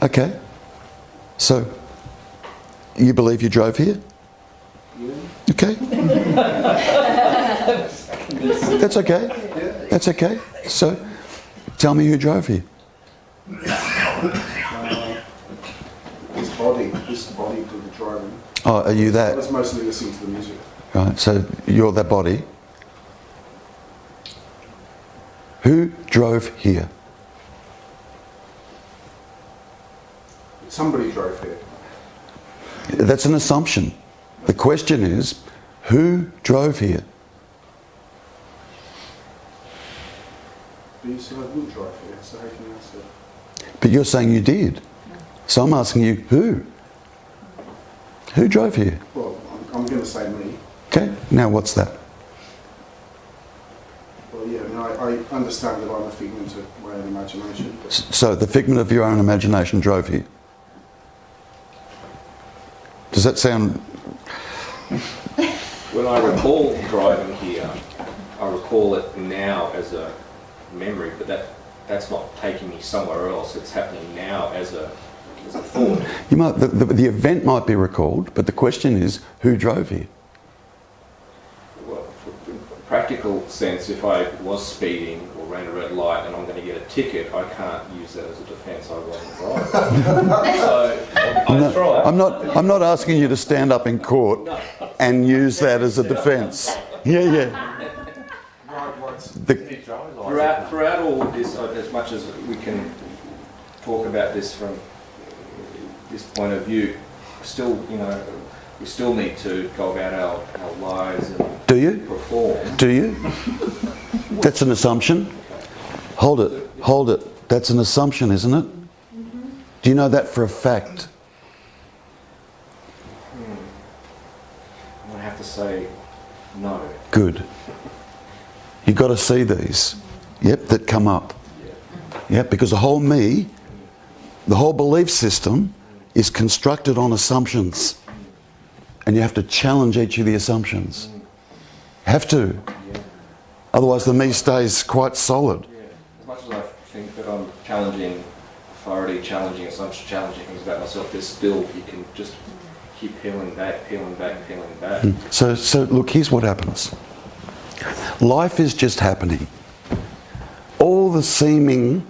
Okay. So, you believe you drove here? Yeah. Okay. That's okay. That's okay. So, tell me who drove here. This body did the driving. Oh, are you I that? was mostly listening to the music. Right, so you're that body. Who drove here? Somebody drove here. That's an assumption. The question is, who drove here? But you said I wouldn't drive here, so how can you answer? But you're saying you did. So I'm asking you, who? Who drove here? Well, I'm going to say me. Okay, now what's that? Well, yeah, I mean, I understand that I'm a figment of my own imagination. But So the figment of your own imagination drove here. Does that sound... When I recall driving here, I recall it now as a memory, but that's not taking me somewhere else. It's happening now as a thought. You might, the event might be recalled, but the question is, who drove here? Well, in a practical sense, if I was speeding or ran a red light and I'm going to get a ticket, I can't use that as a defence. I wasn't driving. So I'm not asking you to stand up in court and use that as a defence. Yeah. throughout all of this, as much as we can talk about this from this point of view, still, we still need to go about our lives and Do you? perform. Do you? That's an assumption. Hold it. That's an assumption, isn't it? Do you know that for a fact? I'm going to have to say no. Good. You've got to see these, that come up. Because the whole me, the whole belief system is constructed on assumptions. And you have to challenge each of the assumptions. Have to. Otherwise the me stays quite solid. As much as I think that I'm challenging authority, challenging assumptions, challenging things about myself, there's still, you can just keep peeling back. So look, here's what happens. Life is just happening. All the seeming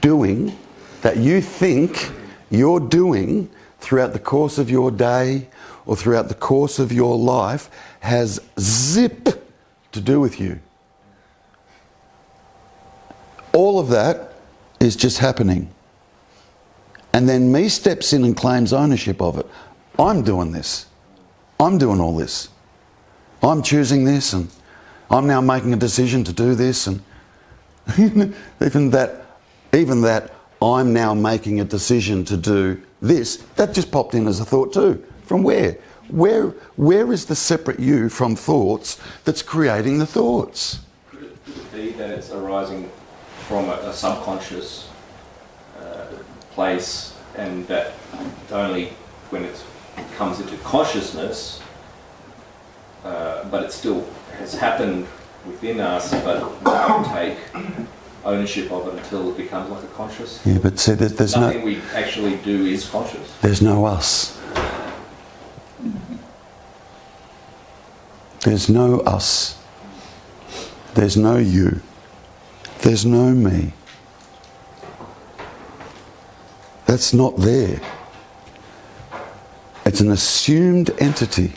doing that you think you're doing throughout the course of your day or throughout the course of your life has zip to do with you. All of that is just happening. And then me steps in and claims ownership of it. I'm doing this. I'm doing all this. I'm choosing this, and I'm now making a decision to do this, and even that I'm now making a decision to do this, that just popped in as a thought too. From where? Where is the separate you from thoughts that's creating the thoughts? Could it be that it's arising from a subconscious place, and that only when it comes into consciousness, but it still has happened within us, but we don't take ownership of it until it becomes like a conscious. Yeah, but see, there's nothing we actually do is conscious. There's no us. There's no us. There's no you. There's no me. That's not there. It's an assumed entity.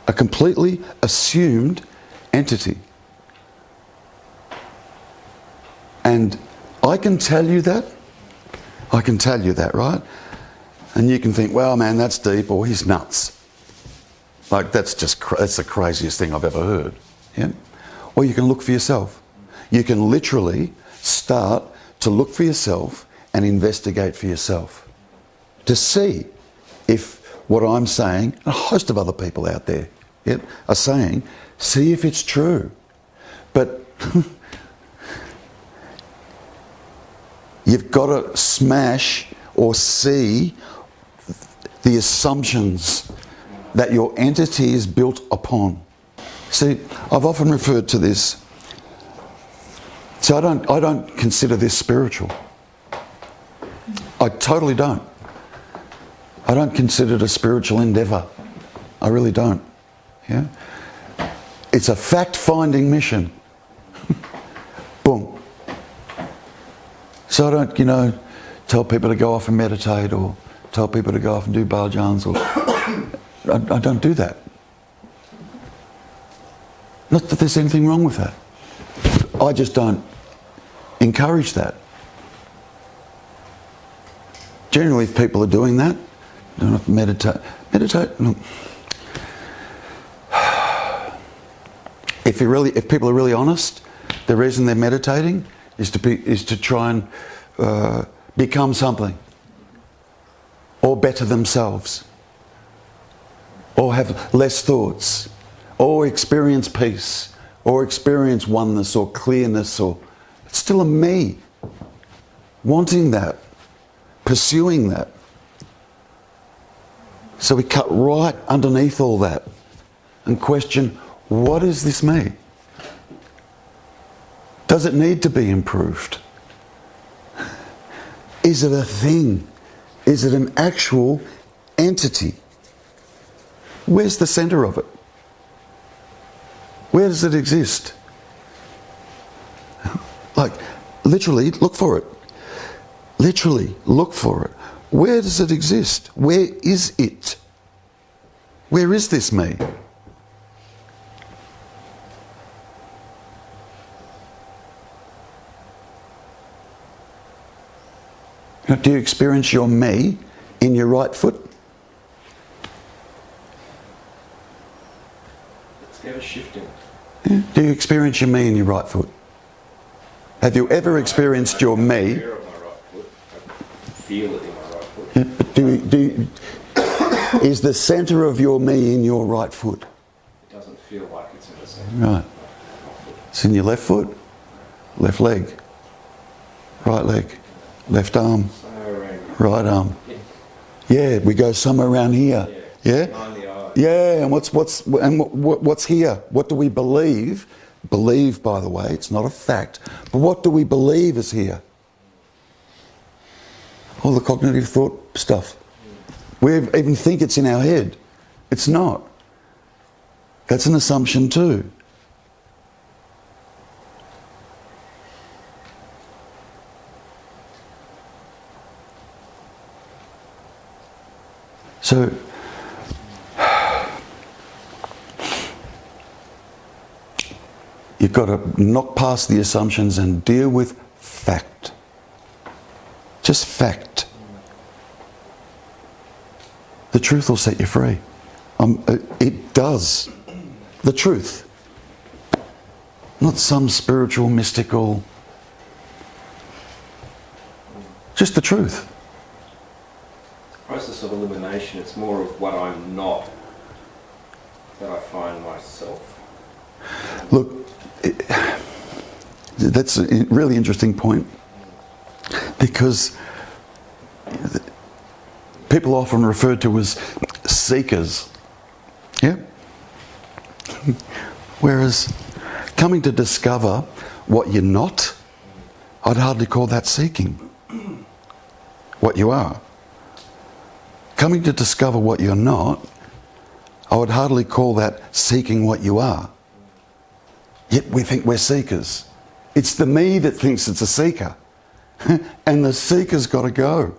A completely assumed entity. And I can tell you that. I can tell you that, right? And you can think, well, man, that's deep, or he's nuts. Like, that's the craziest thing I've ever heard. Yeah? Or you can look for yourself. You can literally start to look for yourself and investigate for yourself. To see if what I'm saying, and a host of other people out there are saying, see if it's true. But you've got to smash or see the assumptions that your entity is built upon. See, I've often referred to this. So I don't consider this spiritual. I totally don't. I don't consider it a spiritual endeavour. I really don't. Yeah? It's a fact-finding mission. Boom. So I don't, tell people to go off and meditate or tell people to go off and do bhajans or... I don't do that. Not that there's anything wrong with that. I just don't encourage that. Generally, if people are doing that, don't have to meditate. No. If people are really honest, the reason they're meditating is to try and become something, or better themselves, or have less thoughts, or experience peace, or experience oneness or clearness, or it's still a me wanting that, pursuing that. So we cut right underneath all that and question, what is this me? Does it need to be improved? Is it a thing? Is it an actual entity? Where's the centre of it? Where does it exist? Like, literally, look for it. Literally, look for it. Where does it exist? Where is it? Where is this me? Do you experience your me in your right foot? It's never shifting. Yeah. Do you experience your me in your right foot? Have you ever experienced your me? I'm aware of my right foot. I feel it in my right foot. Yeah, but is the centre of your me in your right foot? It doesn't feel like it's in the centre. Right. It's in your left foot, left leg, right leg, left arm, Somewhere around. right arm. Yeah, we go somewhere around here. Yeah. Behind the eye. Yeah, and what's here? What do we believe? Believe, by the way, it's not a fact. But what do we believe is here? All the cognitive thought stuff. We even think it's in our head. It's not. That's an assumption too. So, you've got to knock past the assumptions and deal with fact. Just fact. The truth will set you free. It does. The truth. Not some spiritual, mystical. Just the truth. Process of elimination, it's more of what I'm not that I find myself. Look, that's a really interesting point, because people often referred to as seekers. Yeah? Whereas coming to discover what you're not, I'd hardly call that seeking. What you are. Coming to discover what you're not, I would hardly call that seeking what you are. Yet we think we're seekers. It's the me that thinks it's a seeker. And the seeker's got to go.